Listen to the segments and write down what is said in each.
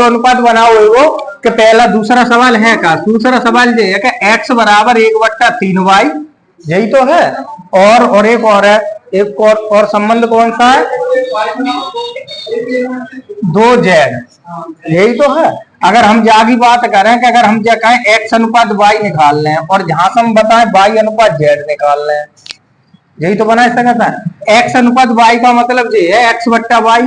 पहला अनुपात बनाओ वो कि पहला दूसरा सवाल है का, दूसरा सवाल ये है कि x बराबर 1/3y, यही तो है। और एक और है, एक और संबंध कौन सा है, 2z, यही तो है। अगर हम जा की बात करें कि अगर हम क्या कहें x अनुपात y निकाल लें और जहां से हम बताएं y अनुपात z निकाल लें, यही तो बना सकता है। x अनुपात y का मतलब ये है x बट्टा वाई,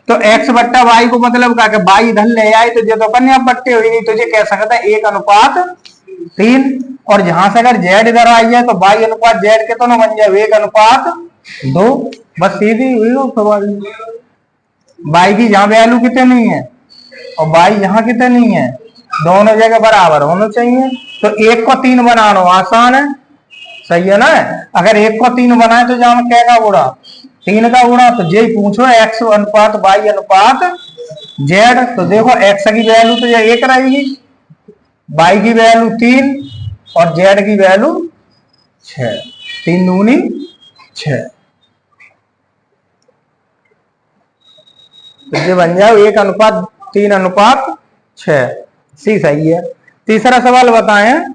तो x बट्टा वाई को मतलब क्या कि y इधर ले आए तो जो तो कन्या बट्टे हुई नहीं, तो ये कह सकता है 1/3। और जहां से अगर z इधर आई है तो y अनुपात z के तो ना बन जाए 1/2। बस सीधी हुई हो सवाल। y की जहां वैल्यू कितनी है और y यहाँ कितनी है, दोनों जगह बराबर होना चाहिए। तो 1 को 3 बनाना आसान है, सही है ना। अगर 1 को 3 बनाए तो जहां क्या का गुणा, 3 का गुणा। तो यही पूछो x अनुपात y अनुपात z, तो देखो x की वैल्यू तो ये 1 रहेगी, y की वैल्यू 3 और z की वैल्यू 6, 3 दूनी 6। तो ये बन जाओ 1/3/6, सी सही है। तीसरा सवाल बताएं,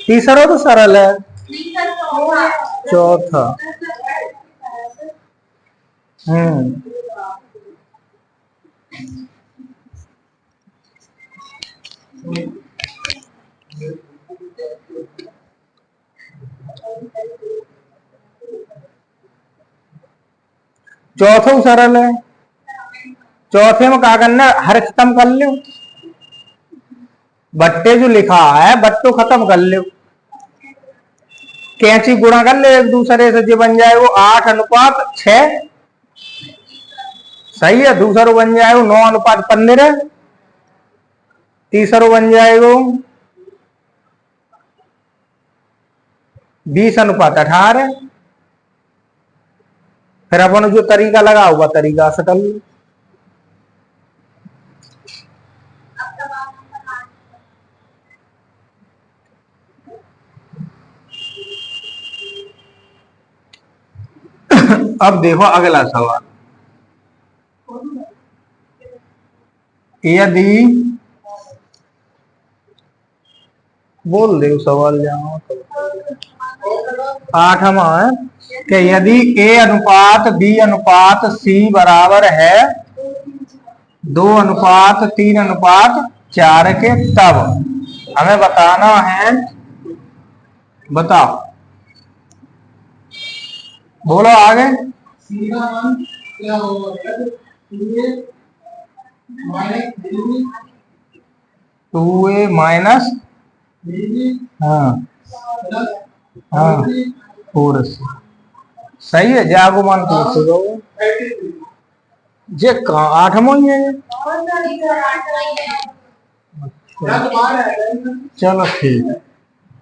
तीसरा तो सरल है, चौथा चौथा सरल है। चौथे में क्या करना है, हर खत्म कर लो, बट्टे जो लिखा है बट्टो खत्म कर लो, कैंची गुणा कर ले एक दूसरे से, जो बन जाए वो 8/6, सही है। दूसरा बन जाए वो 9/15, तीसरा बन जाएगा 20/18। फिर अपन जो तरीका लगा हुआ तरीका से कर लो। अब देखो अगला सवाल, यदि बोल दे सवाल जहां 8वां है कि यदि a अनुपात b अनुपात c बराबर है 2/3/4 के, तब हमें बताना है, बताओ बोलो आगे। 2a माइनस, हाँ 4c, सही है। जागो मान पूछ दो, जे 8वां ही है। चलो ठीक है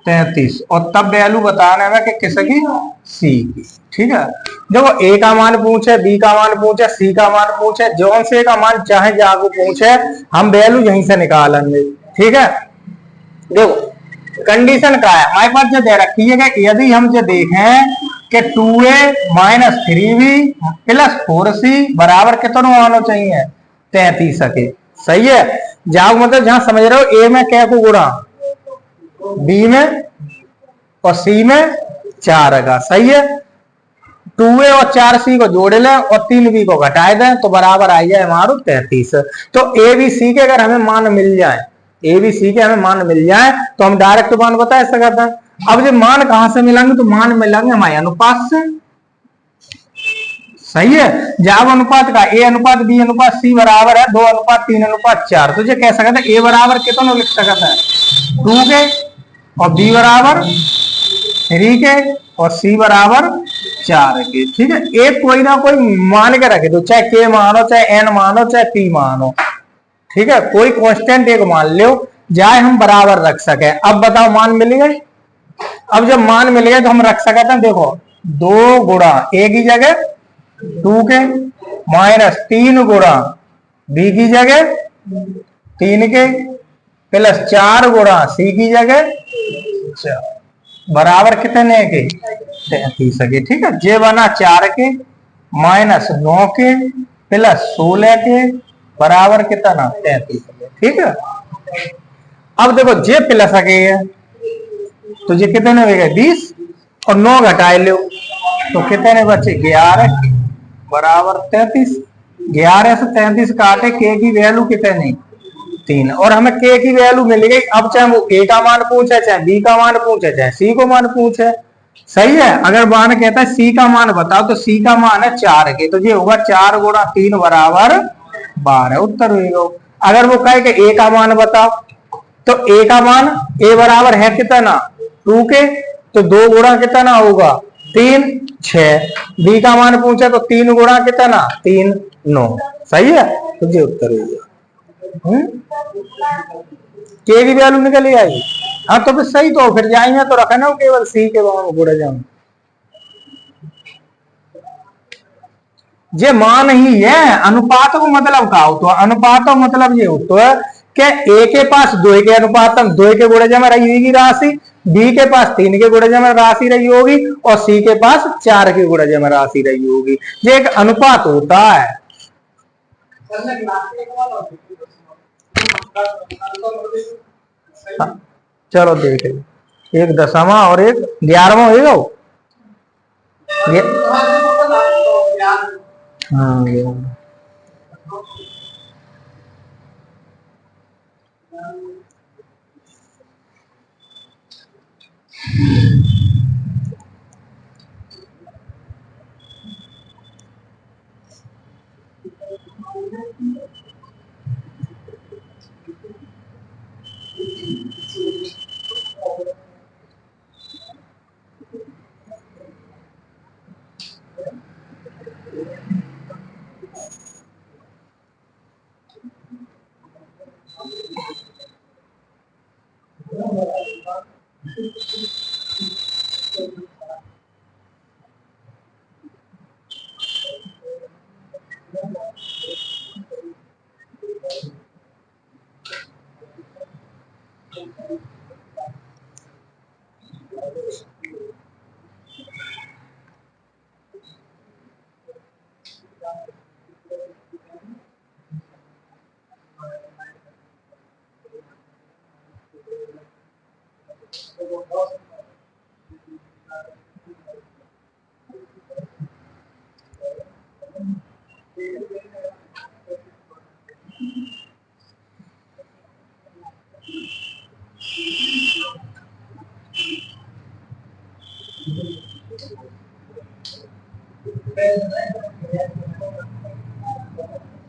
33, और तब वैल्यू बताना है कि किसकी, सी की, ठीक है। देखो ए का मान पूछे, बी का मान पूछे, सी का मान पूछे, जौन से का मान चाहे जागो पूछे, हम वैल्यू यहीं से निकालेंगे, ठीक है। देखो कंडीशन का है हमारे पास जो दे रखी है कि यदि हम जो देखें कि 2a minus 3b plus 4c बराबर कितना आना चाहिए, 33 के, सही है। जाओ मतलब जहां समझ रहे हो ए में क्या को गुणा, बी में और सी में 4 का, सही है। 2a और 4c को जोड़ लें और 3b को घटाए दें तो बराबर आ जाए हमारा 33। तो ए बी सी के अगर हमें मान मिल जाए, ए बी सी के हमें मान मिल जाए तो हम डायरेक्ट मान बता सकते हैं। अब जो मान कहां से मिलेंगे, तो मान मिलेंगे हमारे अनुपात से, सही है। जब अनुपात का ए अनुपात बी अनुपात सी बराबर है 2/3/4, तो ये कह सकते हैं ए बराबर कितना लिख सकते हैं, 2 के, और बी बराबर 3 के, और सी बराबर 4 के, ठीक है। एक कोई ना कोई मान के रखे दो, चाहे के मानो, चाहे एन मानो, चाहे पी मानो, ठीक है। कोई कांस्टेंट एक मान लो, जाए हम बराबर रख सके। अब बताओ मान मिल गए। अब जब मान मिल गए तो हम रख सकते हैं, देखो 2 गुणा ए की जगह 2 के, माइनस 3 गुणा बी की जगह 3 के, प्लस 4 गुणा सी की जगह 4, बराबर कितने के, 33 के, ठीक है। जे बना 4 के, माइनस 9 के, प्लस 16 के बराबर कितना 33। ठीक है, अब देखो जे प्लस आ गई है तो ये कितने हो गए 20 और 9 घटाए लो तो कितने बचे 11 बराबर 33। 11 से 33 काटे के की वैल्यू कितनी 3 और हमें के की वैल्यू मिल गई। अब चाहे वो ए का मान पूछे, चाहे बी का मान पूछे, चाहे सी को मान पूछे, सही है। अगर मान कहता है सी का मान बताओ तो सी का मान है 4 के, तो ये होगा 4 गुणा 3 बराबर 12 उत्तर होगा। अगर वो कहे कि ए का मान बताओ तो ए का मान ए बराबर है कितना 2 के, तो 2 गुणा कितना होगा 3 6। बी का मान पूछा तो 3 गुणा कितना 3 9। सही है, तो ये उत्तर होगा। के की वैल्यू निकल आई। हाँ तो फिर सही, तो फिर जाएंगे तो रखा ना केवल सी के मान गुड़े जाऊं, ये मान ही है। अनुपात को मतलब का हो तो अनुपात का मतलब ये हो तो है कि ए के पास 2 के अनुपात 2 के गुणे जमा रही होगी राशि, बी के पास 3 के गुणे जमा राशि रही होगी और सी के पास 4 के गुणे जमा राशि रही होगी। ये एक अनुपात होता है। हाँ, चलो देख एक दसवां और एक 11वां होगा। हाँ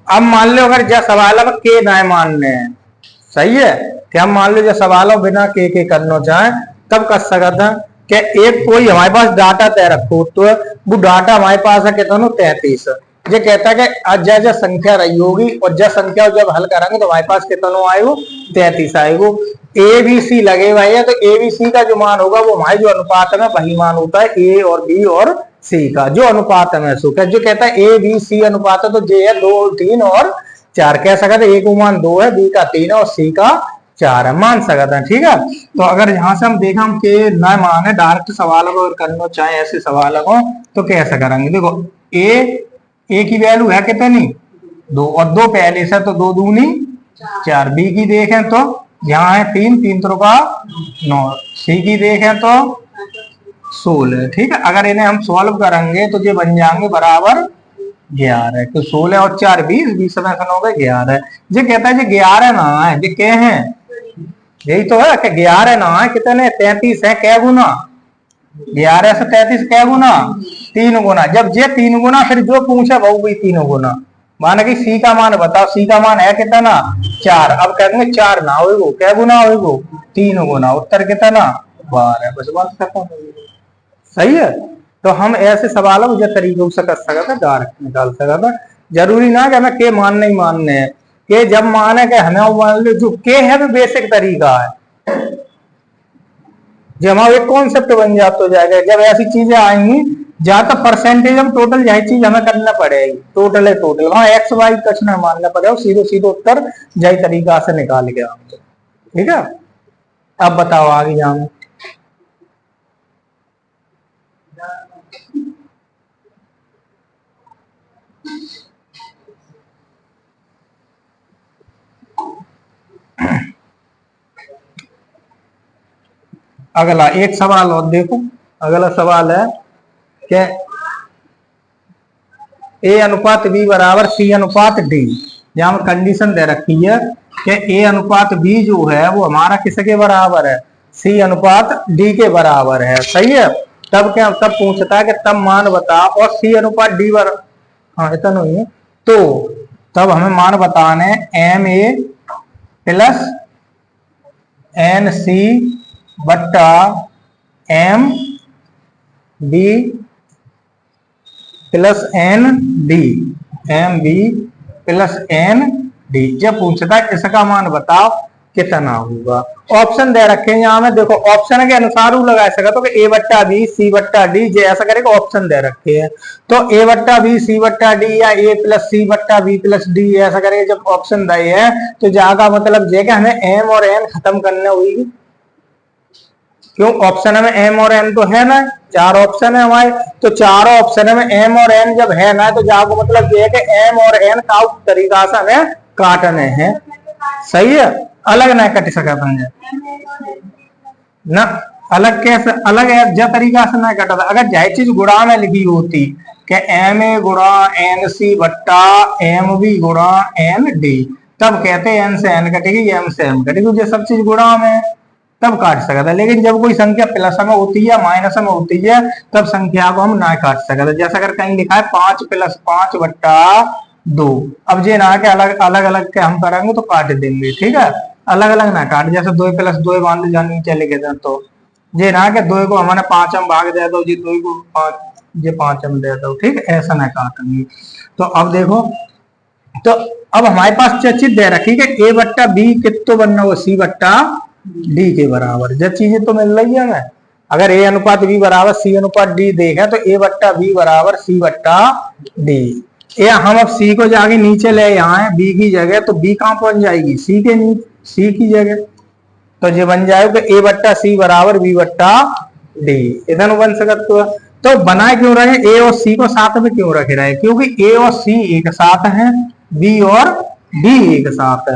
अब मान लो अगर जो सवाल में के ना मानने हैं, सही है, कि हम मान लो जो सवाल बिना के करना चाहे तब कर सकते हैं। क्या एक कोई हमारे पास डाटा तय रखो तो वो डाटा हमारे पास है कितना 33। ये कहता है कि आज जय संख्या रही होगी और जय संख्या जब हल करेंगे तो हमारे पास कितना आएगा 33 आएगा। ए बी सी लगे हुए हैं तो ए बी सी का जो मान होगा वो हमारे जो अनुपात में वही मान होता है ए और बी और सी का जो अनुपात है सुख है। जो कहता है ए बी सी अनुपात है तो जे है 2 3 और 4 कह सकते हैं। ए का मान 2 है, बी का 3 है और सी का 4 है, मान सकते हैं। ठीक है, तो अगर यहाँ से हम देखा हम के न मान है डायरेक्ट सवाल अगर करना चाहे ऐसे सवाल को तो कैसे करेंगे। देखो ए की वैल्यू है कितनी 2 और 2 पहले से तो 2 दूनी 4। बी की देखें तो यहाँ है 3 3 का 9। सी की देखें तो 16। ठीक है, अगर इन्हें हम सॉल्व करेंगे तो ये बन जाएंगे बराबर 11। तो 16 और 4 20 20 में हो गए 11। ये कहता है 11 ना है, ये क्या है यही तो है कि 11 ना है कितने 33 है। क्या गुना 11 से 33 क्या गुना 3 गुना। जब ये 3 गुना फिर जो पूछे वो भी 3 गुना। माना कि सी का मान बताओ, सी का मान है कितना 4। अब कहेंगे 4 ना हो क्या गुना हो 3 गुना। उत्तर कितना 12। बस बात खत्म। सही है, तो हम ऐसे सवाल मुझे तरीकों से कर सकता था, डायरेक्ट निकाल सकता था। जरूरी ना कि हमें के मानने ही मानने हैं। के जब माने कि हमें मान लो जो के है वो बेसिक तरीका है, जब हमारा एक कॉन्सेप्ट बन जाता हो जाएगा। जब ऐसी चीजें आएंगी ज्यादा परसेंटेज हम टोटल यही चीज हमें करना पड़ेगी। टोटल है टोटल वहां एक्स वाई कुछ ना मानना पड़ेगा, सीधे सीधे उत्तर यही तरीका से निकाल के आएंगे। ठीक है, अब बताओ आगे जाऊं। अगला एक सवाल और देखो, अगला सवाल है कि ए अनुपात बी बराबर सी अनुपात डी। यहाँ में कंडीशन दे रखी है कि ए अनुपात बी जो है वो हमारा किसके बराबर है, सी अनुपात डी के बराबर है। सही है। तब क्या, तब पूछता है कि तब मान बता, और सी अनुपात डी बर, हाँ इतना ही है, तो तब हमें मान बताने M A plus N C बट्टा M B plus N D, M B plus N D. जब पूछता है इसका मान बताओ कितना होगा। ऑप्शन दे रखे हैं यहाँ में, देखो ऑप्शन के अनुसार वो लगा सका तो ए बट्टा बी सी बट्टा डी, जे ऐसा करेगा ऑप्शन दे रखे हैं। तो ए बट्टा बी सी बट्टा डी या ए प्लस सी बट्टा बी प्लस डी ऐसा करेगा। जब ऑप्शन दिए है तो जागा मतलब जे हमें एम और एन खत्म करने हुई, क्यों ऑप्शन में एम और एन तो है ना, चार ऑप्शन है हमारे, तो चारों ऑप्शन में एम और एन जब है ना तो जागो मतलब ये है कि एम और एन का तरीका से हमें काटने हैं। सही है। अलग ना कट सका समझे ना, अलग कैसे, अलग है जब तरीका से ना कटा था। अगर जाए चीज गुणा में लिखी होती कि एम ए गुणा एन सी बट्टा एम बी गुणा एन डी, तब कहते एन से एन कटेगी एम से एम कटेगी, जो सब चीज गुणा में तब काट सकता था। लेकिन जब कोई संख्या प्लस में होती है माइनस में होती है तब संख्या को हम ना काट सकते। जैसा अगर कहीं लिखा है 5 + 5 बट्टा 2, अब जे ना के अलग अलग अलग के हम करेंगे तो काट देंगे। ठीक है, अलग अलग ना काट, जैसे 2 + 2 बांध जान नीचे लिखे थे तो जे ना के 2 को हमने 5 में भाग दे दो जी, 2 को 5 जे 5 में दे दो। ठीक, ऐसा ना काटेंगे। तो अब देखो, तो अब हमारे पास चीज दे रखी कि ए बट्टा बी कितो बनना वो सी बट्टा डी के बराबर। जब चीजें तो मिल रही है हमें, अगर ए अनुपात बी बराबर सी अनुपात डी देखें तो ए बट्टा बी बराबर सी बट्टा डी। ये हम अब सी को जाके नीचे ले आए बी की जगह, तो बी कहां पहुंच जाएगी, सी के नीचे, सी की जगह, तो ये बन जाएगा ए बट्टा सी बराबर बी बट्टा डी। इधर बन सकता। तो बनाए क्यों रहे, ए और सी को साथ में क्यों रखे रहे, क्योंकि ए और सी एक साथ है, बी और डी एक साथ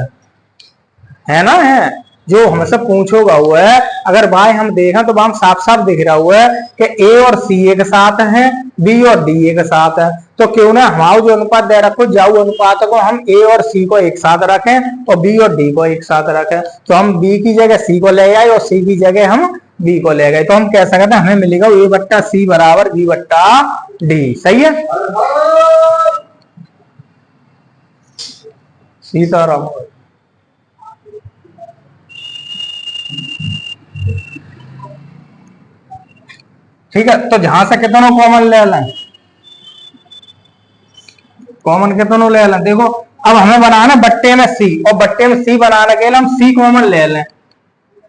है ना, है जो हमसे पूछोगा हुआ है। अगर भाई हम देखें तो हम साफ साफ दिख रहा हुआ है कि ए और सी एक साथ है, बी और डी एक साथ है, तो क्यों ना हमारा जो अनुपात दे रखो जाऊ अनुपात को हम ए और सी को एक साथ रखें और बी और डी को एक साथ रखें। तो हम बी की जगह सी को ले आए और सी की जगह हम बी को ले गए, तो हम कह सकते हैं हमें मिलेगा ए बट्टा सी बराबर बी बट्टा डी। सही है। सीताराम। ठीक है, तो जहां से कितनों कॉमन ले लें, कॉमन कितनों ले लें। देखो अब हमें बनाना बट्टे में सी, और बट्टे में सी बनाने के लिए हम सी कॉमन ले लें।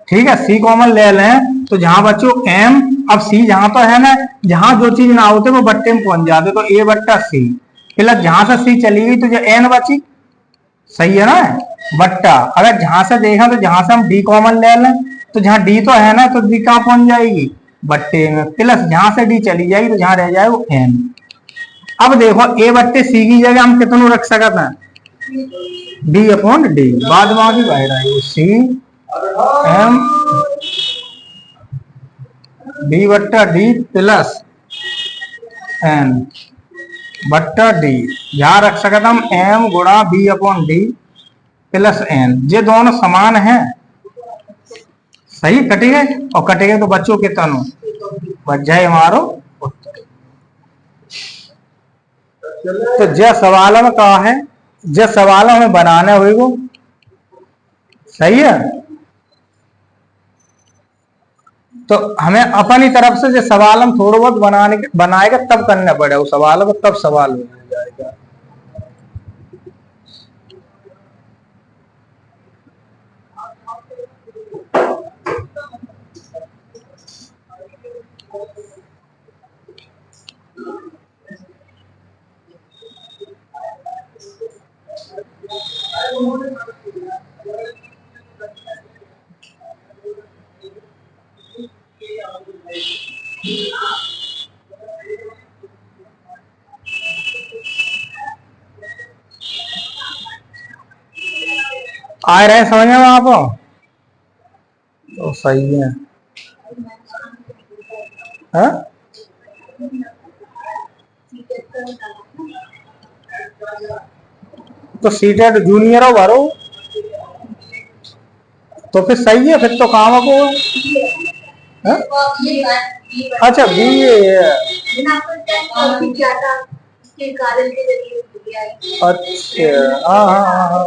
ठीक है, सी कॉमन ले लें तो जहां बच्चों एम, अब सी जहां तो है ना, जहां जो चीज ना होते वो बट्टे में पहुंच जाते, तो ए बट्टा सी प्लस जहां से सी चली गई तो जो एन बची, सही है ना, बट्टा। अगर जहां से देखा तो जहां से हम डी कॉमन ले लें तो जहां डी तो है ना तो डी कहां पहुंच जाएगी, बट्टे में, प्लस जहां से डी चली जाएगी तो जहां रह जाए वो एन। अब देखो ए बट्टे सी की जगह हम कितनों रख सकते हैं, डी अपॉन डी, बाद में बाहर आएगी सी एम डी बट्टा डी प्लस एन बट्टा डी। यहां रख सकते हम एम गुणा b upon d plus n, ये दोनों समान हैं। सही, कटेंगे और कटेंगे तो बच्चों के तनु बच जाए हमारो उत्तर। तो जो सवाल में कहा है, जो सवाल हमें बनाने हुए वो सही है। तो हमें अपनी तरफ से जो सवाल हम थोड़ा बहुत बनाएगा तब करना पड़ेगा उस सवाल को, तब सवाल हो जाएगा। आ रहे हैं समझ में आप, तो सही है। हाँ तो सीटेट जूनियर हो भरो, तो फिर सही है, फिर तो काम को। हाँ? अच्छा बी ए, अच्छा हाँ हाँ हाँ हाँ।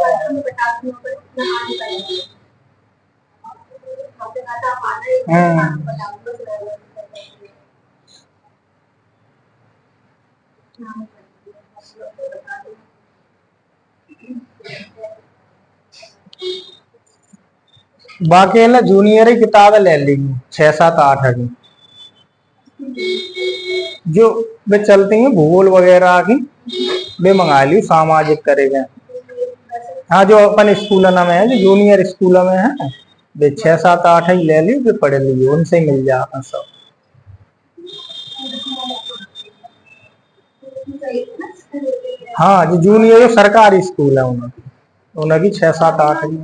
बाकी है ना जूनियर ही किताबें ले ली 6 7 8 की, जो वे चलती हैं भूगोल वगैरह की, वे मंगा ली, सामाजिक करेंगे। हाँ जो अपन स्कूल में है, जो जूनियर स्कूल में है, वे 6 7 8 ही ले ली, वे पढ़ ली, उनसे ही मिल जाता सब। हाँ जो जूनियर जो सरकारी स्कूल है उनकी, उनकी 6 7 8 ही।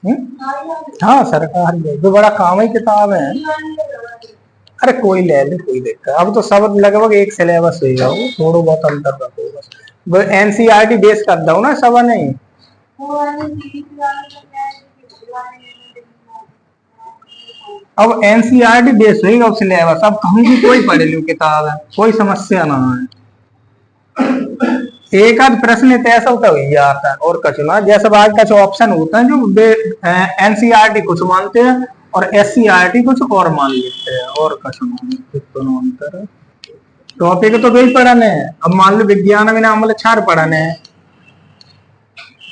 हाँ सरकारी है, जो बड़ा काम ही किताब है। अरे कोई ले ले, कोई दिक्कत, अब तो सब लगभग एक सिलेबस होगा, वो थोड़ा बहुत अंतर रखोगा, एनसीईआरटी बेस कर दो ना सब नहीं। अब एनसीईआरटी बेस होगा अब सिलेबस, अब कहूँ की कोई पढ़े लो किताब है, कोई समस्या ना है। एक आध प्रश्न ऐसा होता है जाता है और कुछ ना, जैसे बाद कुछ ऑप्शन होता है जो एनसीईआरटी कुछ मानते हैं और एससीईआरटी कुछ और मान लेते हैं, और कुछ दोनों अंतर है। टॉपिक तो वही पढ़ने है, अब मान लो विज्ञान में ना अम्ल क्षार पढ़ने हैं,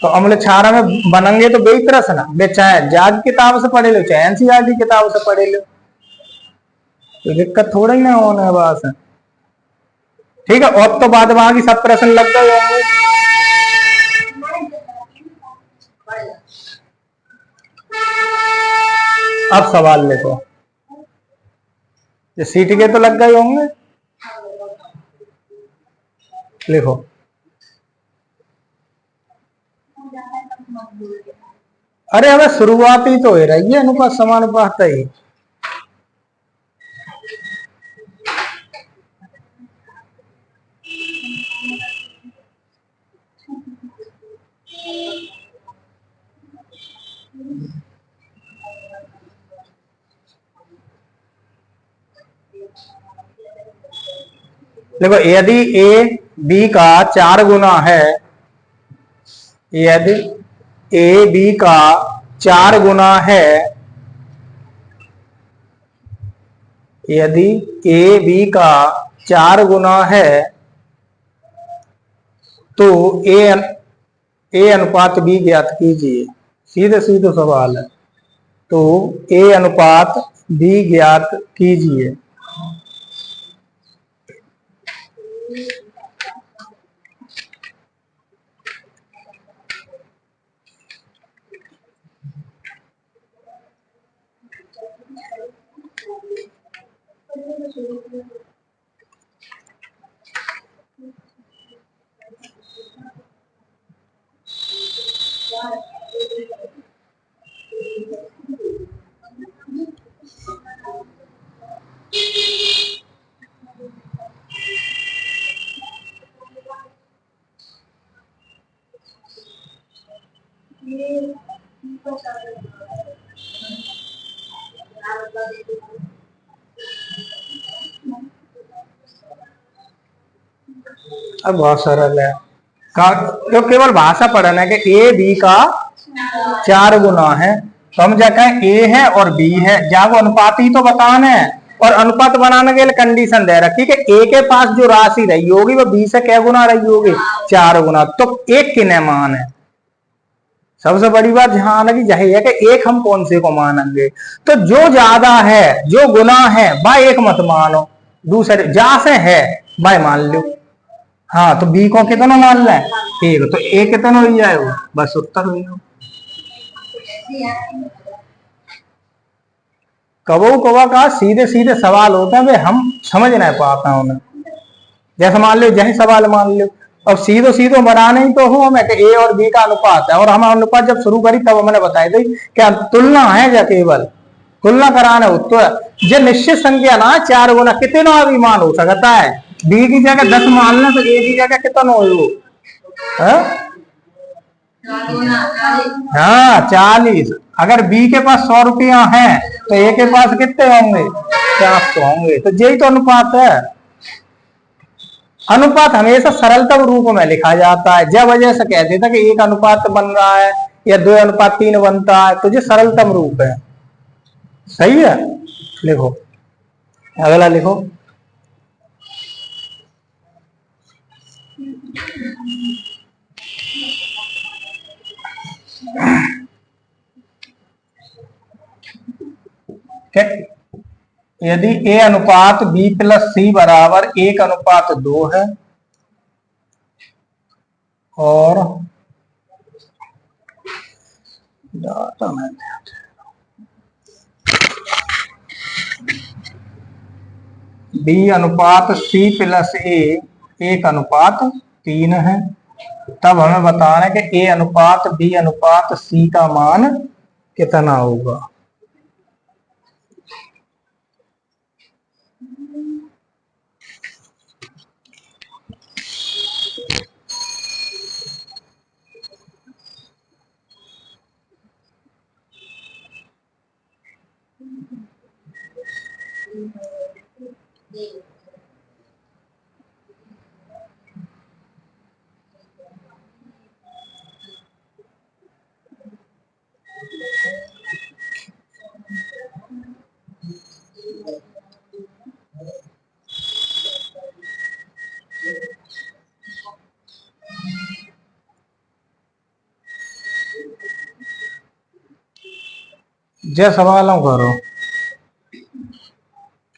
तो अम्ल क्षार में बनेंगे तो वही प्रश्न, वे चाहे जाग किताब से पढ़े लो चाहे एनसीईआरटी किताब से पढ़े लो, तो दिक्कत थोड़ा ही ना होना है बस। ठीक है, और तो बाद वहां की सब प्रश्न लग गए होंगे। अब सवाल लिखो, ये सीट के तो लग गए होंगे, लिखो। अरे हमें शुरुआत ही तो हो रही है, अनुपात समानुपात ही। देखो यदि ए बी का 4 गुना है, यदि ए बी का 4 गुना है, यदि ए बी का 4 गुना है, तो ए अनुपात बी ज्ञात कीजिए, सीधे सीधे सवाल है। तो ए अनुपात बी ज्ञात कीजिए। अब बहुत सरल है, तो केवल भाषा पढ़ना है कि ए बी का 4 गुना है, तो हम जगह ए है और बी है, जागो अनुपात ही तो बताना है, और अनुपात बनाने के लिए कंडीशन दे रखी कि ए के पास जो राशि रही होगी वो बी से क्या गुना रही होगी, 4 गुना, तो एक किने मान है। सबसे बड़ी बात ध्यान है कि यही है कि एक हम कौन से को मानेंगे, तो जो ज्यादा है जो गुना है वह एक मत मानो, दूसरे जा से है वह मान लो। हाँ तो बी को कितना मान लें, एक, तो ए कितना हो जाएगा, बस उत्तर हो जाएगा। कबो कबा का सीधे सीधे सवाल होते हैं वे हम समझ नहीं पाता उन्हें, जैसे मान लो यही सवाल मान लो, अब सीधो सीधो बनाने ही तो हो हमें कि ए और बी का अनुपात है, और हम अनुपात जब शुरू करी तब मैंने बताई थी क्या तुलना है या केवल, तुलना कराना हो तो जो निश्चित संख्या ना 4 गुना कितना भी मान हो सकता है। बी की जगह 10 मान लें तो ए की जगह कितना हो? हाँ 40। अगर बी के पास 100 रुपया है तो ए के पास कितने होंगे? 400 होंगे। तो यही तो अनुपात है। अनुपात हमेशा सरलतम रूप में लिखा जाता है। जब वजह से कहते थे कि 1 अनुपात बन रहा है या 2 अनुपात 3 बनता है, तो ये सरलतम रूप है। सही है। लिखो अगला लिखो। यदि ए अनुपात बी प्लस सी बराबर 1 अनुपात 2 है और बी अनुपात सी प्लस ए 1 अनुपात 3 है, तब हमें बताना है कि ए अनुपात बी अनुपात सी का मान कितना होगा। जय सवालों करो,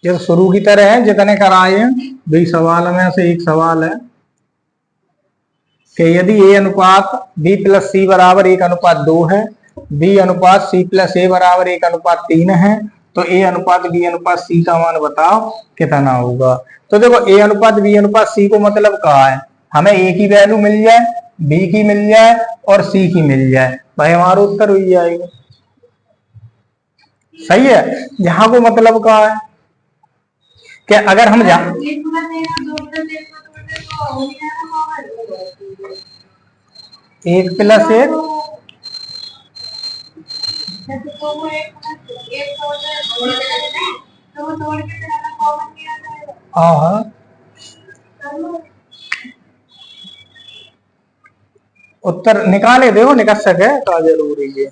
ये शुरू की तरह है जितने कराए हैं। 20 सवाल में से एक सवाल है कि यदि ए अनुपात बी प्लस सी बराबर 1 अनुपात 2 है, बी अनुपात सी प्लस ए बराबर 1 अनुपात 3 है, तो ए अनुपात बी अनुपात सी का मान बताओ कितना होगा। तो देखो ए अनुपात बी अनुपात सी को मतलब कहा है हमें ए की वैल्यू मिल जाए, बी की मिल जाए और सी की मिल जाए, भाई हमारा उत्तर हो जाएगा। सही है। यहां को मतलब कहा है कि अगर हम एक प्लस एक हाँ उत्तर निकाले देखो निकल सके तो जरूरी है।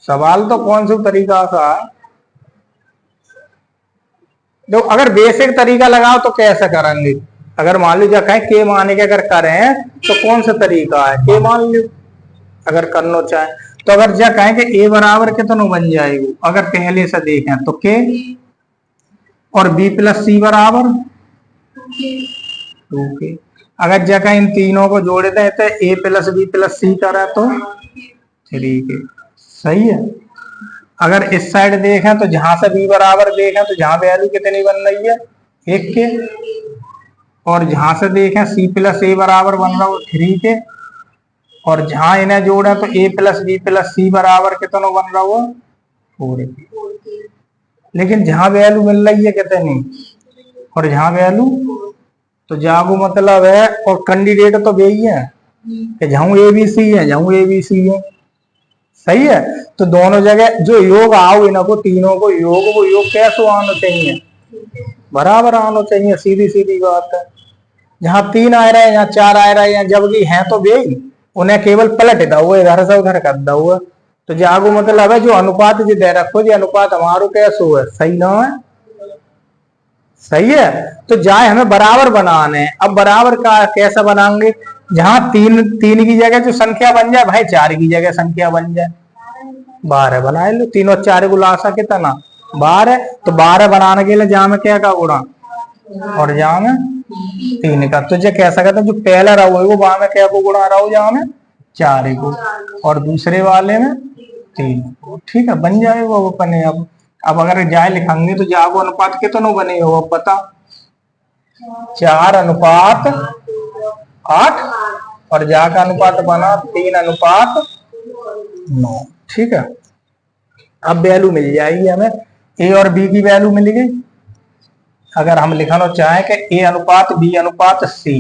सवाल तो कौन सा तरीका सा, देखो अगर बेसिक तरीका लगाओ तो कैसे करेंगे। अगर मान लीजिए कहें के माने के अगर करें तो कौन सा तरीका है, के मान लो अगर करना चाहे तो। अगर जा कहें कि ए बराबर कितना बन जाएगा, अगर पहले से देखें तो के और बी प्लस सी बराबर 2 के। अगर जा कहें इन तीनों को जोड़ दें तो ए प्लस बी प्लस सी करा तो 3 के। सही है। अगर इस साइड देखें तो जहां से बी बराबर देखें तो जहां वैल्यू कितनी बन रही है 1 के, और जहां से देखें सी प्लस ए बराबर बन रहा हो 3 के, और जहां इन्हें जोड़े तो ए प्लस बी प्लस सी बराबर कितना बन रहा हो 4 के। लेकिन जहां वैल्यू मिल रही है कितनी और जहां वैल्यू, तो जागो मतलब है और कैंडिडेट तो वही है कि जहां ए बी सी है, जहां ए बी सी है। सही है। तो दोनों जगह जो योग आओ इनको तीनों को योग, वो योग कैसे आना चाहिए, बराबर आना चाहिए। सीधी सीधी बात है। जहां 3 आ रहा है यहाँ 4 आ रहा है, यहाँ जबकि है तो वे उन्हें केवल पलट दो, इधर से उधर कर दो। तो जागो मतलब है जो अनुपात जो दे रखो जो अनुपात हमारो कैसे हुआ सही ना है। सही है। तो जाए हमें बराबर बनाने, अब बराबर का कैसा बनाएंगे, जहां 3 की जगह जो संख्या बन जाए भाई 4 की जगह संख्या बन जाए 12 बना लो। 3 और 4 गुलासा कितना 12। तो 12 बनाने के लिए जहां में क्या का गुणा और जहां में 3 का। तो जो कह सकते हैं जो पहला रहा है वो वहां में क्या को गुणा रहा हो, जहां में 4 को, और दूसरे वाले में 3 को। ठीक है बन जाए वो अपने। अब अगर जाए लिखेंगे तो जागो अनुपात कितना बने हो अब बता। 4 अनुपात 8 और जा का अनुपात बना 3 अनुपात 9। ठीक है। अब वैल्यू मिल जाएगी हमें ए और बी की वैल्यू मिल गई। अगर हम लिखना चाहें कि ए अनुपात बी अनुपात सी,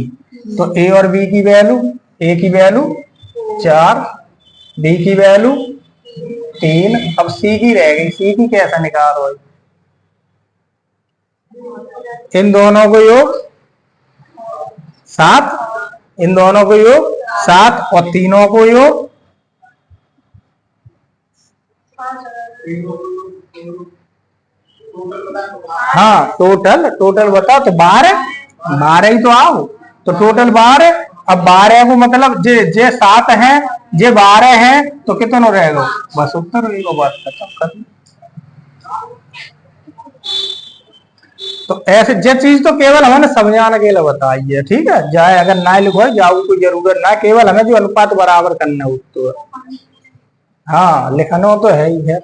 तो ए और बी की वैल्यू, ए की वैल्यू 4, बी की वैल्यू 3, अब सी की रह गई, सी की कैसा निकालो? इन दोनों को योग 7, इन दोनों को योग 7 और तीनों को योग हाँ टोटल बताओ तो 12, 12 ही तो आओ, तो टोटल 12। अब 12 को मतलब जे 7 है, जे 12 है, तो कितना रहेगा? बस उत्तर रहेगा, बात खत्म कर। तो ऐसे जे चीज तो केवल हमें समझाने के लिए बताई है, ठीक है। जाए अगर ना लिखो जाओ कोई जरूरत ना, केवल हमें जो अनुपात बराबर करना है तो हाँ लिखना तो है ही है।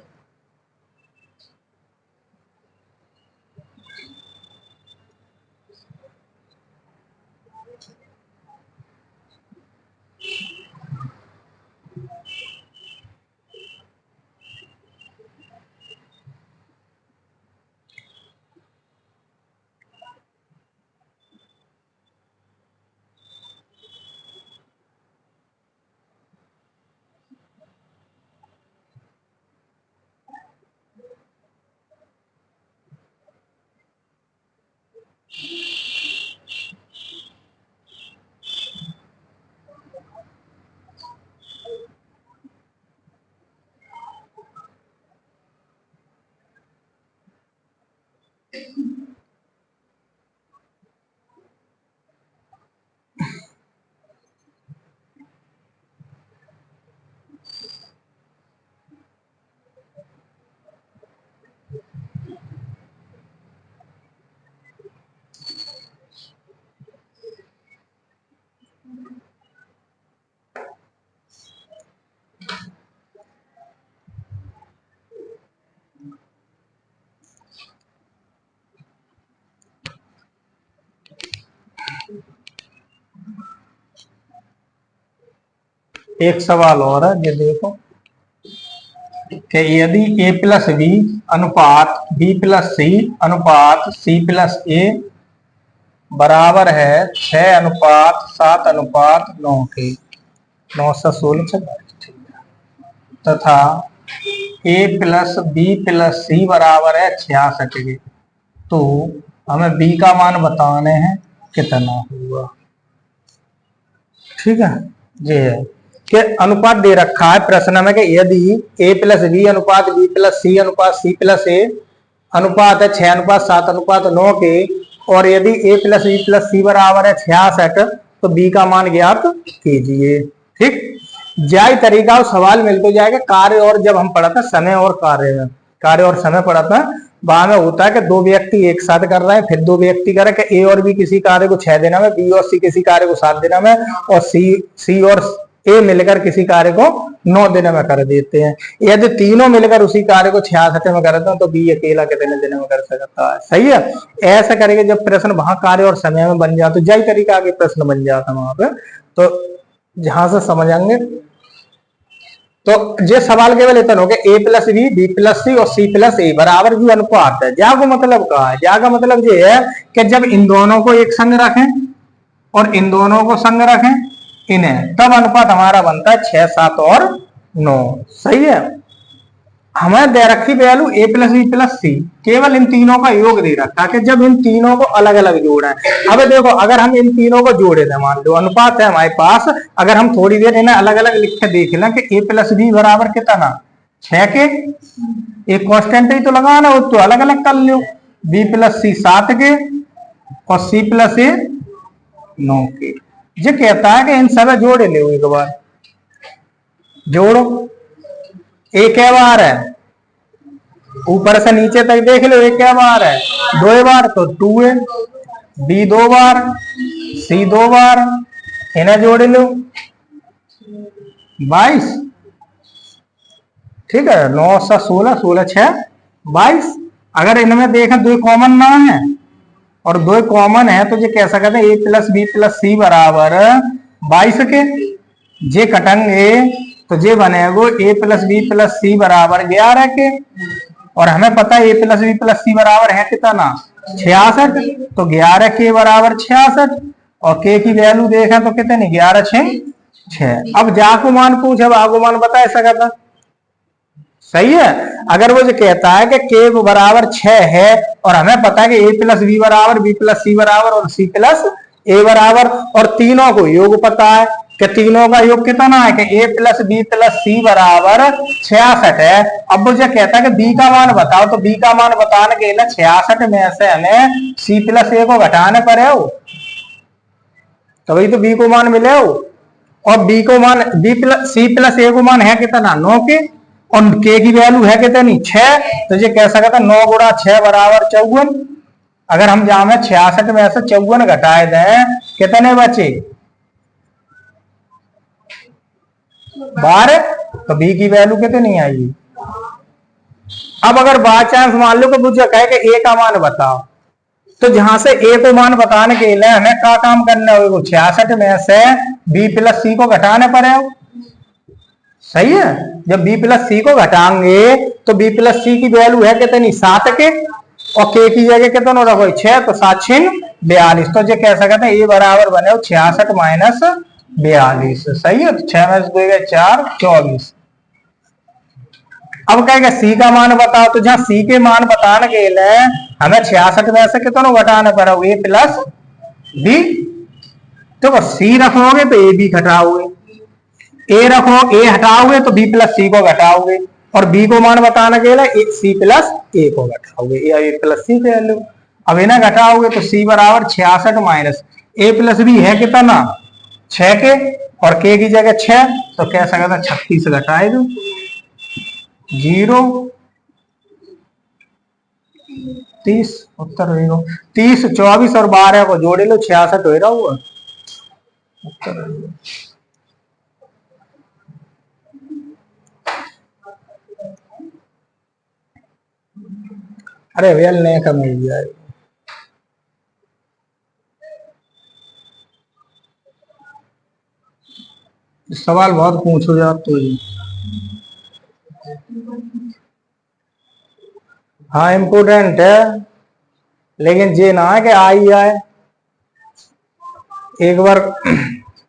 एक सवाल और है, ये देखो कि यदि a प्लस बी अनुपात b प्लस सी अनुपात c प्लस ए बराबर है 6 अनुपात 7 अनुपात 9 के, 9 से 16 तथा a प्लस बी प्लस सी बराबर है 66 के, तो हमें b का मान बताने हैं कितना होगा। ठीक है, ये है कि अनुपात दे रखा है प्रश्न में कि यदि a प्लस बी अनुपात b प्लस सी अनुपात c प्लस ए अनुपात है 6 अनुपात 7 अनुपात 9 के, और यदि a प्लस बी प्लस सी बराबर है 66, तो b का मान ज्ञात कीजिए। ठीक, जाय तरीका और सवाल मिल तो जाएगा। कार्य और जब हम पढ़ा था समय और कार्य और समय पढ़ा था, वहां में होता है कि दो व्यक्ति एक साथ कर रहे हैं, फिर दो व्यक्ति कर रहे हैं कि ए और बी किसी कार्य को 6 दिनों में, बी और सी किसी कार्य को 7 दिनों में, और सी और ए मिलकर किसी कार्य को 9 दिनों में कर देते हैं। यदि तीनों मिलकर उसी कार्य को 66 में करते हैं, तो बी अकेला कितने दिनों में कर सकता है। सही है, ऐसा करेंगे जब प्रश्न वहां कार्य और समय में बन जाता, तो जय तरीका आगे प्रश्न बन जाता वहां पे, तो जहां से समझेंगे। तो ये सवाल केवल इतना हो गया, ए प्लस बी बी प्लस सी और सी प्लस ए बराबर जो अनुपात है, जा को मतलब कहा है, जा का मतलब ये है कि जब इन दोनों को एक संग रखें और इन दोनों को संग रखें इन्हें, तब अनुपात हमारा बनता है 6 7 और 9। सही है, हमें दे रखी वैल्यू ए प्लस बी प्लस सी, केवल इन तीनों का योग दे रखा कि जब इन तीनों को अलग अलग जोड़ा है। अब देखो अगर हम इन तीनों को जोड़े थे, मान लो अनुपात है हमारे पास, अगर हम थोड़ी देर इन्हें अलग अलग लिख के देख लें कि ए प्लस बी बराबर कितना 6 के, एक कॉन्स्टेंट ही तो लगाना हो, तो अलग अलग कर लो, बी प्लस सी 7 के और सी प्लस ए 9 के। ये कहता है कि इन सब जोड़े ले, एक बार जोड़ो, एक क्या बार है ऊपर से नीचे तक देख लो, एक क्या बार है 2 बार, तो 2 है, बी 2 बार सी 2 बार, इन्हें जोड़ लो 22। ठीक है, 9 से 16 16 6 22। अगर इनमें देखें 2 कॉमन ना है और 2 कॉमन है, तो ये कैसा कहते हैं ए प्लस बी प्लस सी बराबर 22 के, जे कटेंगे तो जे बनेगो ए प्लस बी प्लस सी बराबर 11 के, और हमें पता है a प्लस बी प्लस सी बराबर है कितना 66, तो 11 के बराबर 66 और k की वैल्यू देखें तो कितनी 11 6 6। अब जा को मान पूछ, अब आ को मान बता ऐसा करता सही है। अगर वो जो कहता है कि k बराबर 6 है और हमें पता है कि a प्लस बी बराबर बी प्लस सी बराबर और सी प्लस ए बराबर, और तीनों को योग पता है कि तीनों का योग कितना है कि a प्लस बी प्लस सी बराबर 66 है। अब वो जो कहता है कि b का मान बताओ, तो b का मान बताने के लिए 66 में से हमें c प्लस ए को घटाने पड़े हो, तभी तो b को मान मिले हो। और b को मान b प्लस सी प्लस ए को मान है कितना 9 के, और k की वैल्यू है कितनी 6, तो ये कह सकता 9 गुणा 6 बराबर 54। अगर हम जामे 66 में से 54 घटाए दें कितने बचे 12, तो b की वैल्यू कितनी आएगी। अब अगर बाय चांस मान लो कि मुझे कहे कि a का मान बताओ, तो जहां से a को मान बताने के लिए हमें क्या काम करना होगा 66 में से b प्लस सी को घटाने पड़े हो, सही है। जब b प्लस सी को घटाएंगे तो b प्लस सी की वैल्यू है कितनी 7 के, और k की जगह कितना रखो 6, तो 7 6 42, तो ये कह सकते हैं a बराबर बने 66 माइनस 42, सही है। 6 में 2 4 24। अब कहेगा सी का मान बताओ, तो जहां सी के मान बताने के लिए हमें 66 में से कितना घटाना पड़ा ए प्लस बी, तो सी रखोगे तो ए बी घटाओगे, ए रखो ए हटाओगे तो बी प्लस सी को घटाओगे, और बी को मान बताने के लिए सी प्लस ए को घटाओगे, ए प्लस सी के वैल्यू। अब इन्हें घटाओगे तो सी बराबर 66 माइनस ए प्लस बी है कितना 6 के, और के की जगह 6, तो कह सकता था 36 घटाए दो 0 30, उत्तर हो 30 24 और 12 को जोड़े लो 66 हो रहा हुआ उत्तर। अरे वेल नहीं कम जाए, सवाल बहुत पूछो जाओ तो ही। हाँ इम्पोर्टेंट है, लेकिन ये ना है कि आई आए। एक बार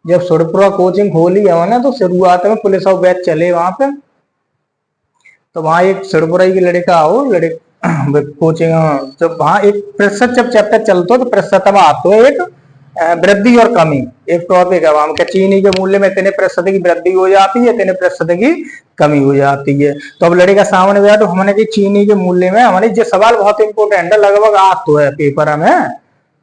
जब सुरपुरा कोचिंग खोली है ना, तो शुरुआत में पुलिस और बैच चले वहां पे, तो वहां एक सुरपुरा की लड़का आओ कोचिंग, जब वहां एक प्रतिशत जब चैप्टर चलते तो प्रतिशत में आते है एक वृद्धि और कमी, एक टॉपिक है वहां चीनी के मूल्य में इतने प्रतिशत की वृद्धि हो जाती है, इतने प्रतिशत की कमी हो जाती है। तो अब लड़का सामने गया, तो हमने की चीनी के मूल्य में हमारे ये सवाल बहुत इंपोर्टेंट है, लगभग आते है पेपर में,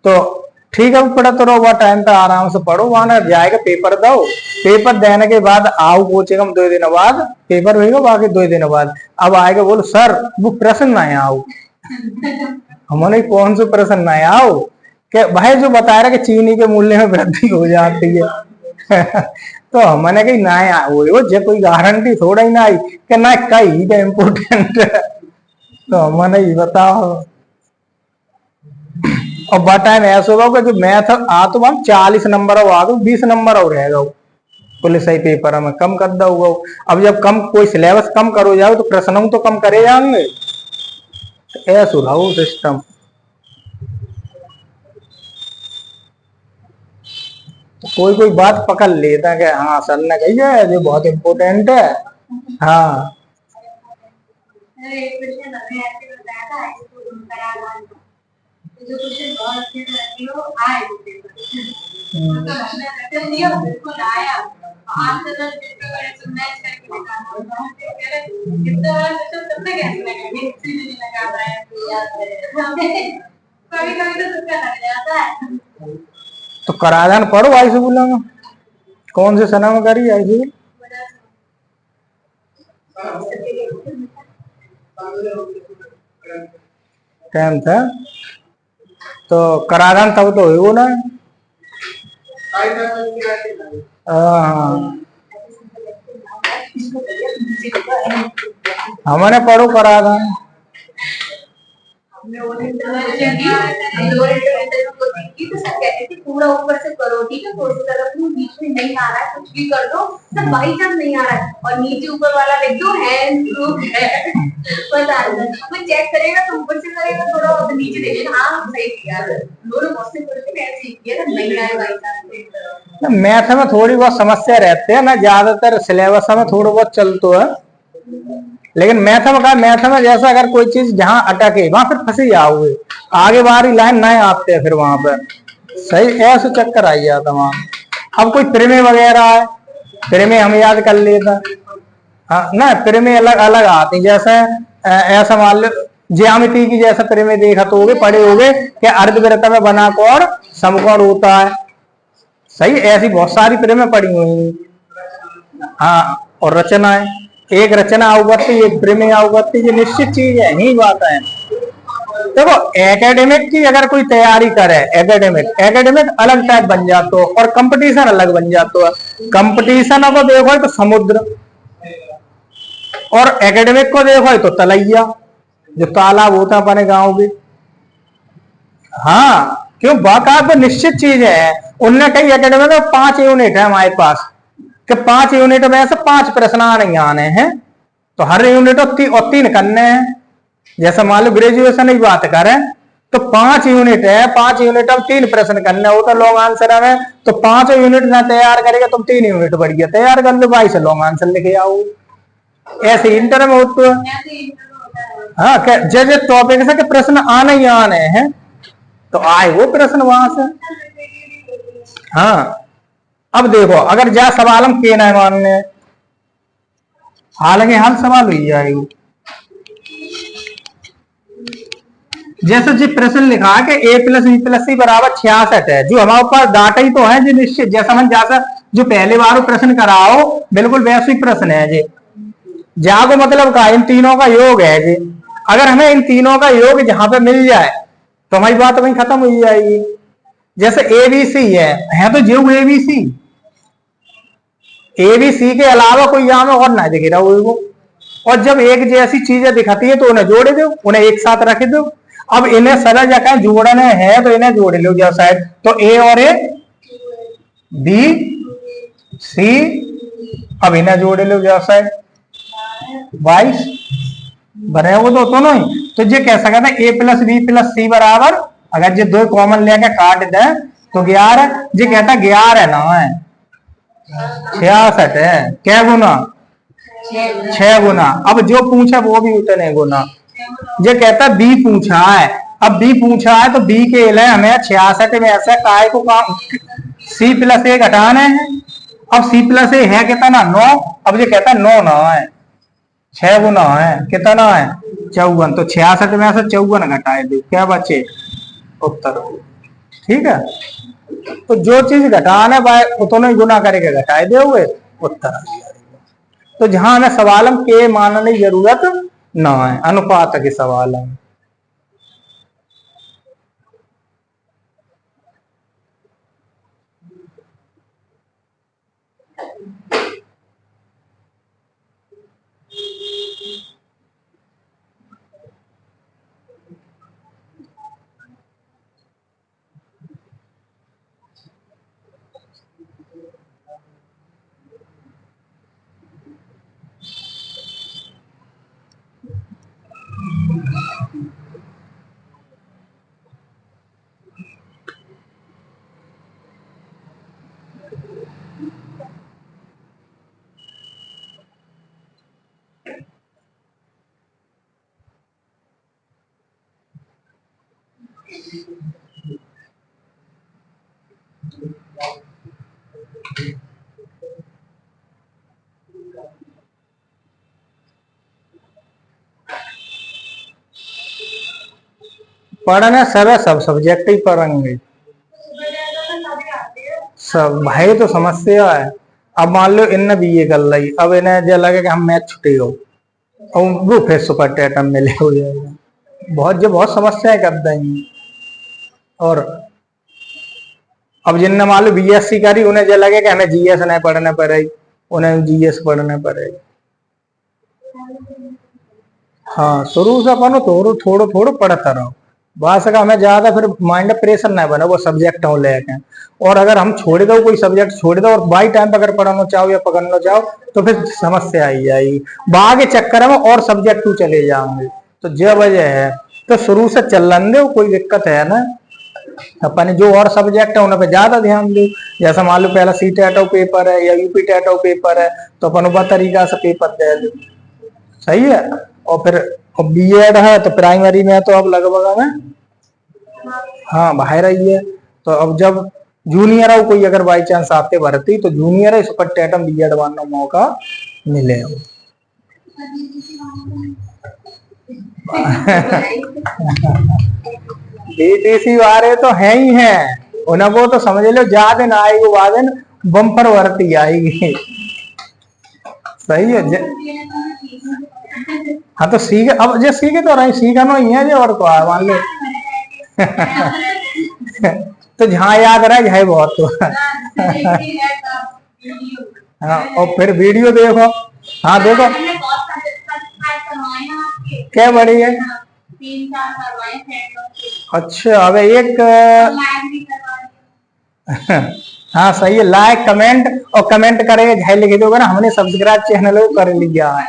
तो ठीक है पढ़ते रहो, वह टाइम पे आराम से पढ़ो, वहां जाएगा पेपर दो, पेपर देने के बाद आओ कोचिंग हम 2 दिन बाद पेपर होगा, बाकी 2 दिन बाद अब आएगा बोलो सर वो प्रश्न ना आओ, हमने कौन से प्रश्न ना आओ कि भाई जो बता रहा कि चीनी के मूल्य में वृद्धि हो जाती है तो हमने कही ना वो जो कोई गारंटी थोड़ा ही ना आई कि ना कई इम्पोर्टेंट तो हमने ही बताओ। और बताए में ऐसा होगा जो मैथ आ तो हम 40 नंबर आ दो 20 नंबर और रहेगा पुलिस ही पेपर में कम कर दोगे। अब जब कम कोई सिलेबस कम करो जाओ तो प्रश्नों तो कम करे जाएंगे, तो ऐसा रहो सिस्टम। तो कोई बात पकड़ लेता है कि हाँ सर ने कही है जो बहुत इम्पोर्टेंट है। हाँ जो क्वेश्चन बहुत अच्छे से रखी हो आए तो आया आंसर तो मैच करके दिखाना कितना बड़ा क्वेश्चन तब तक कैसे लगेगा हिस्ट्री नहीं लगा रहा है कभी कभी तो तुक्का लग जाता है। तो कराधान पढ़ो आई से बोलेंगे कौन से सना में करी आई से 10th है तो कराधान तब तो हो ना। हमारे पढ़ो कराधान ये तो सब कहते थे पूरा ऊपर से करो, ठीक है, थोड़ा सा अगर तुम बीच में नहीं आ रहा है कुछ भी कर दो, सब बाई चांस नहीं आ रहा है और नीचे ऊपर वाला लिख दो हैंड प्रूफ है, बता दो वो चेक करेगा तो ऊपर से करेगा थोड़ा और नीचे देखेगा हाँ सही किया, दोनों बहुत से करके मैं ऐसे ही किया था, नहीं आया बाई चांस। मैथ में थोड़ी बहुत समस्या रहती है ना, ज्यादातर सिलेबस में थोड़ा बहुत चलतो है, लेकिन मैथ में जैसा अगर कोई चीज जहां अटके वहां फिर फंसी जाओगे, आगे बाहरी लाइन नहीं आते हैं फिर वहां पर सही ऐसे चक्कर आई जाता वहां। अब कोई प्रमेय वगैरह है, प्रमेय हम याद कर लेता, हाँ ना, प्रमेय अलग अलग आती जैसे ऐसा मान लो ज्यामिति की जैसा प्रमेय देखा तो होगे पढ़े होगे कि अर्धवृत्त में बना कोण समकोण होता है, सही, ऐसी बहुत सारी प्रमेय पढ़ी हुई। हाँ, और रचनाएं, एक रचना अवगति एक प्रमेय अवगति, ये निश्चित चीज है, यही बात है। देखो एकेडमिक की अगर कोई तैयारी करे, एकेडमिक अलग टाइप बन जातो और कंपटीशन अलग बन जातो है। कंपटीशन को देखो तो समुद्र और एकेडमिक को देखो तो तलैया, जो तालाब होता है अपने गांव के। हाँ, क्यों बाकायदा निश्चित चीज है। उनने कही एकेडमिक में 5 यूनिट है हमारे पास, कि 5 यूनिट में से 5 प्रश्न नहीं आने हैं, तो हर यूनिट और 3 करने हैं। जैसे मान लो ग्रेजुएशन की बात करें तो 5 यूनिट है, 5 यूनिट में 3 प्रश्न करने हो तो लॉन्ग आंसर में, तो 5 यूनिट ना तैयार करेगा तुम 3 यूनिट बढ़िया तैयार कर लो, 22 लॉन्ग आंसर लिखे आओ। ऐसे इंटर में होते हैं। हाँ, जैसे टॉपिक से प्रश्न आने ही आने हैं तो आए वो प्रश्न वहां से। हाँ, अब देखो अगर जा सवाल हम के ना मानने, हालांकि हल सवाल हुई जाएगी। जैसे जी प्रश्न लिखा है कि a प्लस बी प्लस सी बराबर 66 है, जो हमारे पास डाटा ही तो है जी निश्चित, जैसा हम जैसा जो पहले बार प्रश्न कराओ बिल्कुल वैसे ही प्रश्न है जी। जागो मतलब का इन तीनों का योग है जी, अगर हमें इन तीनों का योग जहां पे मिल जाए तो हमारी बात वहीं खत्म हो जाएगी। जैसे एबीसी है तो जो एबीसी, एबीसी के अलावा कोई यहाँ में और ना दिख रहा वो, और जब एक जैसी चीजें दिखाती है तो उन्हें जोड़े दो, उन्हें एक साथ रख दो। अब इन्हें सरल जगह जोड़ने हैं तो इन्हें जोड़ लो जब साइड, तो ए और ए, बी सी, अब इन्हें जोड़ लो जब साइड 22 बने वो तो दोनों ही। तो ये कह सकते हैं ए प्लस बी प्लस सी बराबर, अगर ये दो कॉमन लेके काट दे तो 11, ये कहता 11 ना है 66 है, क्या गुना 6 गुना। अब जो पूछा वो भी उतने गुना, ये कहता बी पूछा है, अब बी पूछा है तो बी के लिए हमें 66 में ऐसा काय को सी प्लस ए घटाने हैं। अब सी प्लस ए है कितना 9, अब ये कहता 9 ना है 6 गुना है कितना है 54, तो 66 में से 54 घटाए दो, क्या बचे उत्तर। ठीक है, तो जो चीज घटाने पाए उतने गुना करके घटाए दे हुए उत्तर आ जाएगा। तो जहां हमें सवाल के मानने की जरूरत ना है, अनुपात के सवाल है। पढ़ने सब सब्जेक्ट ही पढ़ेंगे सब भाई, तो समस्या है। अब मान लो इन्हें भी ये कर ली, अब इन्हें जो लगे कि हम मैथ छुट्टी हो और वो फिर सुपर टेटम मिले हो जाएगा, बहुत समस्याएं कर देंगी। और अब जिनने मान लो बीएससी करी उन्हें जो लगे कि हमें जीएस नहीं पढ़ने पड़ेगी, उन्हें जीएस पढ़ने पड़ेगी। हाँ, शुरू से अपन थोड़ो थोड़ो पढ़ता रहो, भाषा का हमें ज्यादा फिर माइंड प्रेशर ना बने वो सब्जेक्ट हो लेके। और अगर हम छोड़ दो कोई सब्जेक्ट छोड़ दो और बाई टाइम अगर पढ़ना चाहो या पकड़ना चाहो तो फिर समस्या आई जाएगी, बागे चक्कर में और सब्जेक्ट चले जाओगे। तो जो वजह है तो शुरू से चलन दो, कोई दिक्कत है ना। अपन जो और सब्जेक्ट है उन पे ज्यादा ध्यान दो। जैसा मान लो पहला सी टेट पेपर है या यूपी टेट पेपर है तो अपन वह तरीका से पेपर दे दो, सही है। और फिर बीएड है तो प्राइमरी में तो अब लगभग हमें हाँ बाहर आई है। तो अब जब जूनियर है कोई अगर बाई चांस आते भर्ती तो जूनियर है इस पर टेटम बीएड बनने मौका मिले। डीटीसी वाले तो है ही है, उनको तो समझ लो जा दिन आएगी वो दिन बम्पर भर्ती आएगी, सही है। हाँ तो सीखे, अब जो सीखे तो रही सीखना ही है जो और को मान लो। तो जहाँ याद रहे है बहुत तो। हाँ और फिर वीडियो देखो, हाँ देखो क्या बड़ी है। अच्छा अब एक हाँ सही है, लाइक कमेंट और कमेंट करेंगे झाई लिख दोगे ना हमने सब्सक्राइब चैनल को कर लिया है।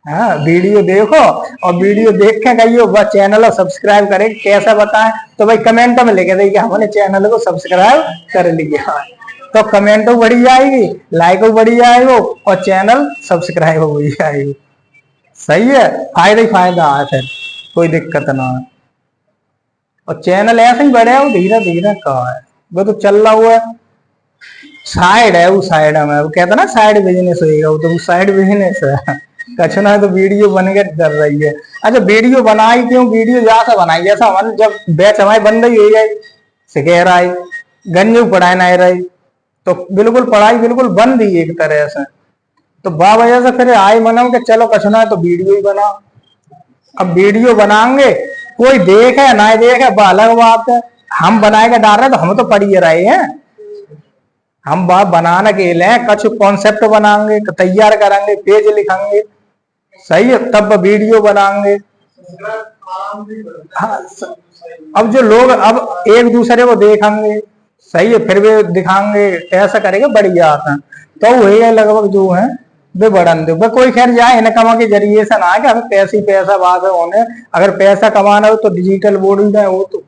हाँ वीडियो देखो और वीडियो देख के कहियो वह चैनल सब्सक्राइब करें कैसा बताएं तो भाई कमेंट में लिख देंगे हमने चैनल को सब्सक्राइब कर लिया। तो कमेंट तो बढ़ी जाएगी, लाइक बढ़ी जाएगी और चैनल सब्सक्राइब हो जाएगी, सही है। फायदा ही फायदा है, फिर कोई दिक्कत ना है। और चैनल ऐसे ही बढ़े हो धीरे धीरे कहा है वो तो चल रहा हुआ है, साइड है वो साइड में वो कहता ना साइड बिजनेस होगा वो तो वो साइड बिजनेस है। कछ ना तो वीडियो बन के कर रही है। अच्छा वीडियो बनाई क्यों, वीडियो जैसा बनाई जैसा हमारे जब बैच हमारी बंद ही हो जाए सिखे रही गन्यू पढ़ाई नहीं रही तो बिल्कुल पढ़ाई बिल्कुल बंद ही एक तरह से। तो बा वजह से फिर आई मनाओ कि चलो कछ ना तो वीडियो ही बनाओ। अब वीडियो बनाएंगे कोई देखे ना देखे वह अलग बात है, हम बनाए के डाल रहे तो हम तो पढ़ ही रहे हैं। हम बात बनाने के लिए कुछ कॉन्सेप्ट बनाएंगे तैयार करेंगे पेज लिखेंगे, सही है, तब वीडियो बनाएंगे। हाँ अब जो लोग अब एक दूसरे को देखेंगे, सही है, फिर वे दिखाएंगे ऐसा करेंगे बढ़िया आता है। तो वही लगभग जो है वे बढ़न दो वे कोई खैर जाए इनकम के जरिए से ना कि हमें पैसे पैसा बात है होने। अगर पैसा कमाना हो तो डिजिटल बोर्ड में हो तो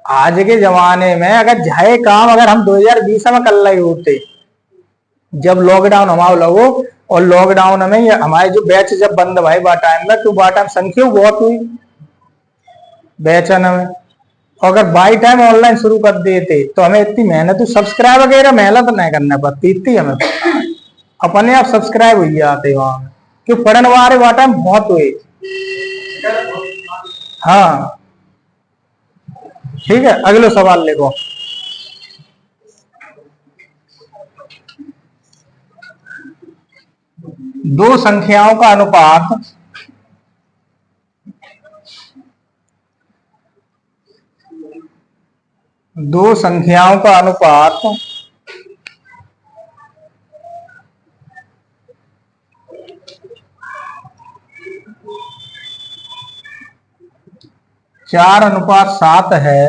आज के जमाने में अगर जाए काम अगर हम 2020 में कर रहे होते जब लॉकडाउन हमारा लगो और लॉकडाउन में हमारे जो बैच जब बंद भाई बा टाइम में तो बा टाइम संख्या बहुत हुई बैचन में। अगर बाई टाइम ऑनलाइन शुरू कर देते तो हमें इतनी मेहनत सब्सक्राइब वगैरह मेहनत नहीं करना पड़ती इतनी हमें अपने आप सब्सक्राइब हो जाते वहां क्यों पढ़ने वाले बा टाइम बहुत हुए। हाँ ठीक है अगले सवाल लिखो। दो संख्याओं का अनुपात दो संख्याओं का अनुपात 4:7 है।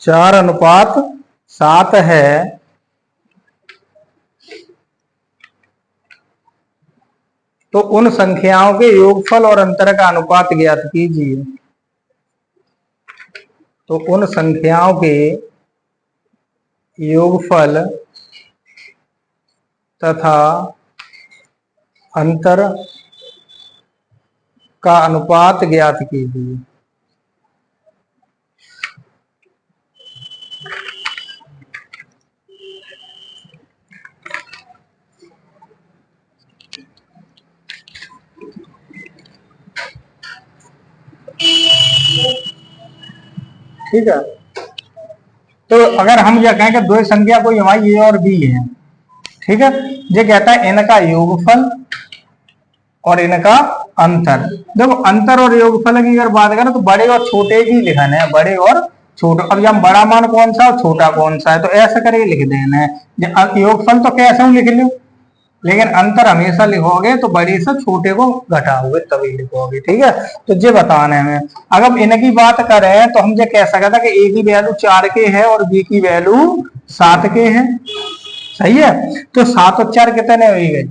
चार अनुपात 7 है तो उन संख्याओं के योगफल और अंतर का अनुपात ज्ञात कीजिए। तो उन संख्याओं के योगफल तथा अंतर का अनुपात ज्ञात कीजिए। ठीक है तो अगर हम यह कहें कि दो संख्या कोई हमारी ए और बी है, ठीक है, ये कहता है इनका योगफल और इनका अंतर। देखो अंतर और योगफल की अगर बात करें तो बड़े और छोटे की लिखना है, बड़े और छोटे। अब यहाँ बड़ा मान कौन सा और छोटा कौन सा है तो ऐसा करके लिख देना है। योगफल तो कैसे लिख लूं लेकिन अंतर हमेशा लिखोगे तो बड़े से छोटे को घटाओगे तभी लिखोगे, ठीक है। तो ये बताना है हमें। अगर इनकी बात करें तो हम ये कह सकते हैं कि ए की वैल्यू 4 के है और बी की वैल्यू 7 के है, सही है। तो 7 और 4 कितने हुई गए,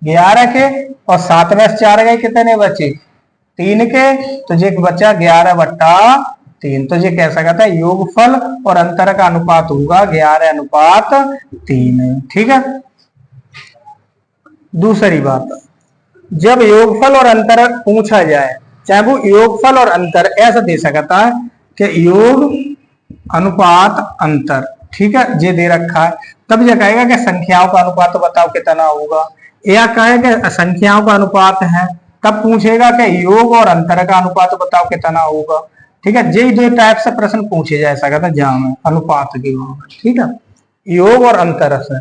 11 के, और 7 में से 4 गए कितने बचे, 3 के। तो ये बचा 11/3। तो ये कह सकता है योगफल और अंतर का अनुपात होगा 11:3, ठीक है। दूसरी बात, जब योगफल और अंतर पूछा जाए, चाहे वो योगफल और अंतर ऐसा दे सकता है कि योग अनुपात अंतर, ठीक है, ये दे रखा है, तब ये कहेगा कि संख्याओं का अनुपात बताओ कितना होगा, या कहेगा कि संख्याओं का अनुपात है, तब पूछेगा कि योग और अंतर का अनुपात बताओ कितना होगा, ठीक है। ये दो टाइप से प्रश्न पूछे जा सकता है जहां में अनुपात की होगा, ठीक है। योग और अंतर से,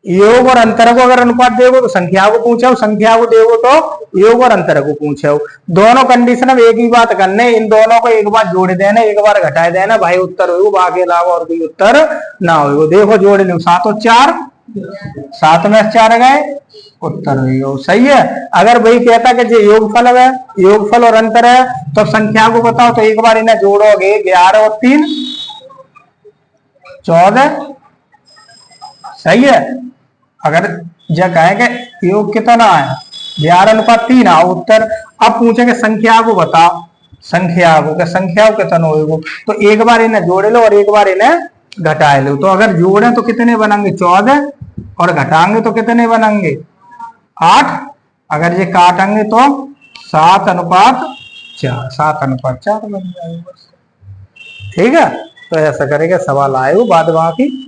योग और अंतर को अगर अनुपात देगो तो संख्या को पूछो, संख्या को देगो तो योग और अंतर को पूछो। दोनों कंडीशन में एक ही बात करने, इन दोनों को एक बार जोड़ देना, एक बार घटाए देना, भाई उत्तर हो, बाकी अलावा और कोई उत्तर ना हो। देखो जोड़ लो, 7 और 4, 7 में 4 गए, उत्तर हो, सही है। अगर वही कहता कि ये योगफल है, योगफल और अंतर है, तो संख्या को बताओ, तो एक बार इन्हें जोड़ोगे, 11 और 3 14, सही है। अगर जब कहेंगे योग कितना है, 11:3 आओ उत्तर। अब पूछेंगे संख्या को बताओ, संख्या को, क्या संख्या को कितना होगा, तो एक बार इन्हें जोड़ लो और एक बार इन्हें घटा लो। तो अगर जोड़े तो कितने बनेंगे, 14, और घटाएंगे तो कितने बनेंगे, 8। अगर ये काटेंगे तो 7:4, 7:4 बन जाएगा, ठीक है। तो ऐसा करेगा, सवाल आए बाद बाकी